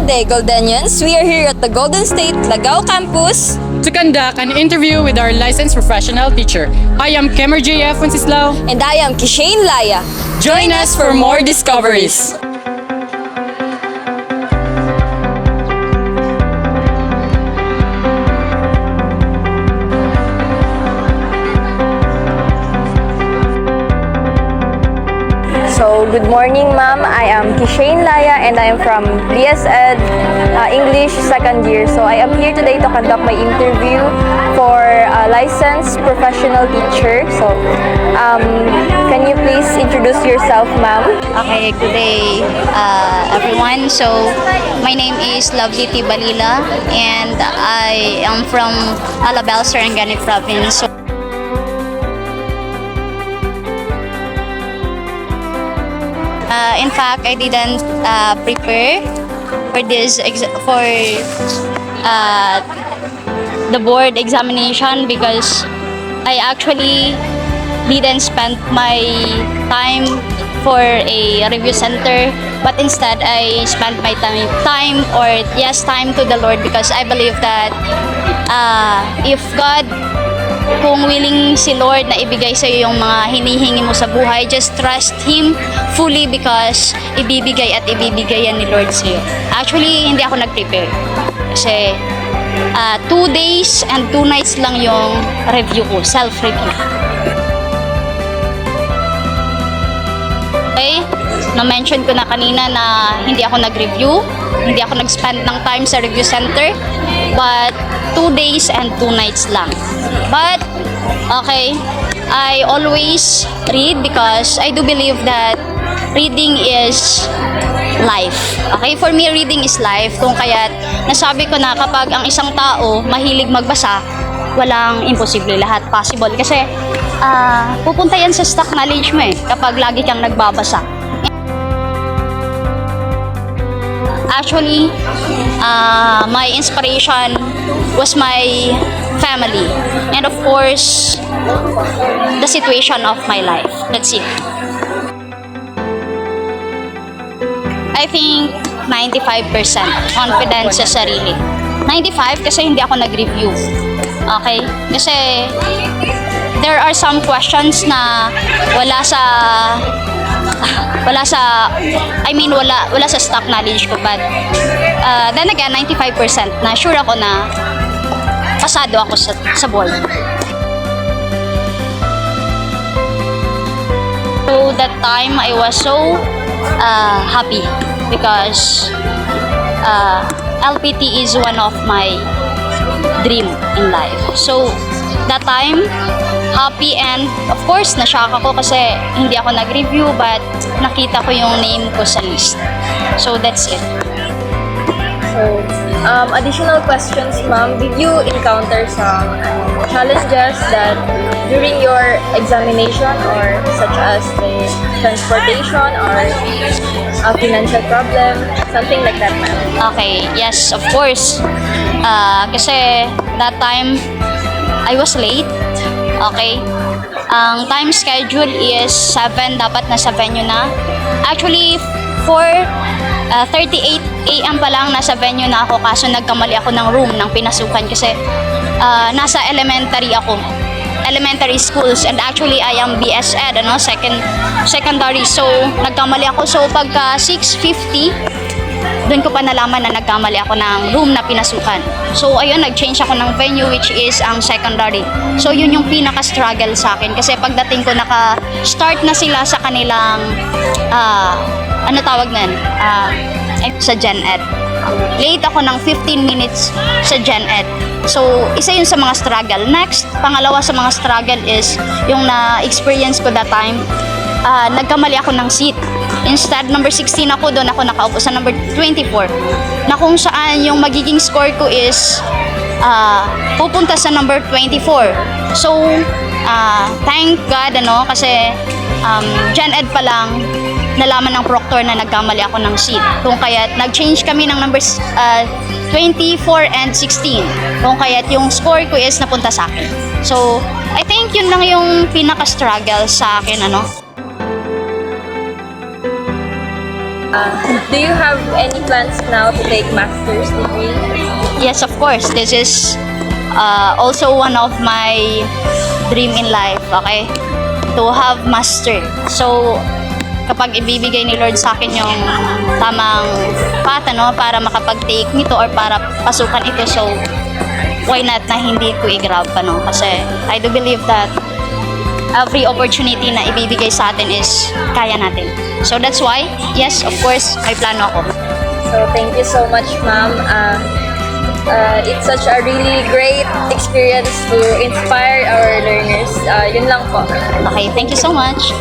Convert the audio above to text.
Good day, Goldenians. We are here at the Golden State Lagao campus to conduct an interview with our licensed professional teacher. I am Kemer J.F. Wenceslao. and I am Kishane Laya. Join us for more discoveries. So, good morning, ma'am. I am Kishane Laya and I am from BSEd English second year. So, I am here today to conduct my interview for a licensed professional teacher. So, can you please introduce yourself, ma'am? Okay, good day everyone. So, my name is Lovely T. Balila and I am from Alabel, Sarangani Province. So, in fact, I didn't prepare for this for the board examination because I actually didn't spend my time for a review center, but instead I spent my time to the Lord because I believe that if God, kung willing si Lord na ibigay sa iyo yung mga hinihingi mo sa buhay, just trust Him fully because ibibigay at ibibigay yan ni Lord sa iyo. Actually, hindi ako nag-prepare. Kasi 2 days and 2 nights lang yung review ko, self-review. Okay, na-mention ko na kanina na hindi ako nag-review, hindi ako nag-spend ng time sa review center, but 2 days and 2 nights lang. But, okay, I always read because I do believe that reading is life. Okay, for me, reading is life. Kung kaya't nasabi ko na kapag ang isang tao mahilig magbasa, walang imposible, lahat possible. Kasi pupunta yan sa stock knowledge mo kapag lagi kang nagbabasa. Actually, my inspiration was my family and of course the situation of my life. That's it. I think 95% confidence sa sarili. 95 kasi hindi ako nag-review. Okay? Kasi there are some questions na wala sa stock knowledge ko, but then again 95% na sure ako na pasado ako sa board. So that time I was so happy because LPT is one of my dream in life. So that time happy, and of course na-shock ako kasi hindi ako nag-review but nakita ko yung name ko sa list. So that's it. So, additional questions, ma'am. Did you encounter some challenges that during your examination, or such as the transportation or a financial problem, something like that, ma'am? Okay, yes, of course. Kasi that time I was late. Okay. Ang time schedule is 7, dapat nasa venue na. Actually, 4:38 AM pa lang nasa venue na ako, kaso nagkamali ako ng room ng pinasukan kasi nasa elementary schools, and actually I am BSEd, secondary. So nagkamali ako, so pagka 6:50 doon ko pa nalaman na nagkamali ako ng room na pinasukan. So ayun, nag-change ako ng venue, which is ang secondary. So yun yung pinaka-struggle sa akin kasi pagdating ko naka-start na sila sa kanilang sa Gen Ed. Late ako ng 15 minutes sa Gen Ed. So isa yun sa mga struggle. Next, pangalawa sa mga struggle is yung na-experience ko that time, nagkamali ako ng seat. Instead, number 16 ako, doon ako nakaupo sa number 24. Na kung saan yung magiging score ko is pupunta sa number 24. So, thank God, kasi Gen Ed pa lang, nalaman ng proctor na nagkamali ako ng seat. Kung kaya't nag-change kami ng numbers 24 and 16. Kung kaya't yung score ko is napunta sa akin. So, I think yun lang yung pinaka-struggle sa akin, Do you have any plans now to take master's degree? Yes, of course. This is also one of my dream in life, okay? To have master. So, kapag ibibigay ni Lord sa akin yung tamang path, no, para makapag-take nito or para pasukan ito, so why not na hindi ko i-grab pa, no? Kasi I do believe that every opportunity na ibibigay sa atin is kaya natin. So that's why, yes, of course, may plano ako. So thank you so much, ma'am. It's such a really great experience to inspire our learners. Yun lang po. Okay, thank you so much.